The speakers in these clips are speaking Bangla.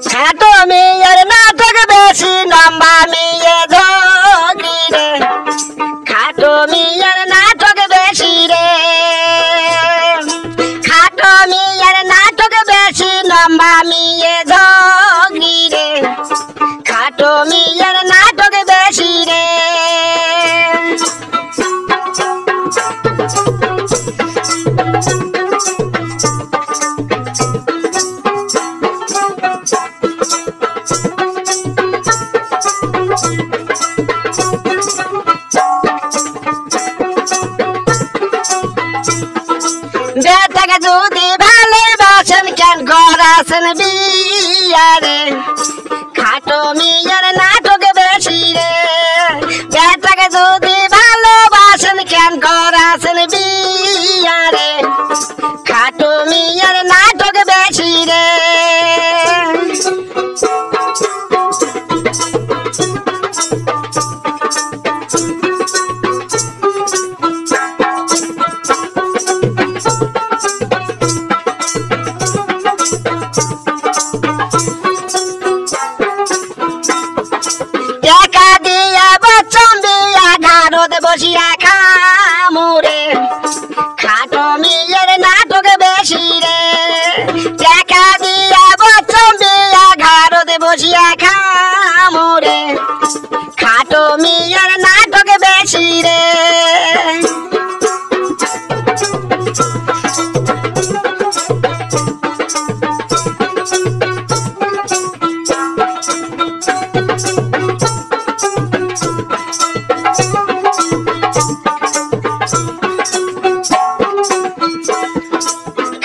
খাটো মেয়ের নাটক বেশি লম্বা মেয়ে ঝগড়ি রে খাটো মেয়ের নাটক বেশি রে খাটো মেয়ের নাটক বেশি লম্বা মেয়ে ঝগড়ি রে খাটো মেয়ের নাটক বেশি রে বেটাকে যদি ভালোবাসেন কেন করাছেন বিয়া রে খাটো মেয়ের নাটক বেশি রে বেটাকে যদি ভালোবাসেন কেন করাছেন বিয়া রে খাটো মেয়ের নাটক বেশি রে টাকা দিয়া বচন দিয়া ঘাড়ত বসিয়া খামুরে খাটো মেয়ের নাটক বেশি রে টাকা দিয়া বচন দিয়া ঘাড়ত বসিয়া খামুরে খাটো মেয়ের নাটক বেশি রে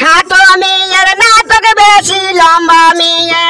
খাটো মেয়ের নাটক বেশি লম্বা মেয়ে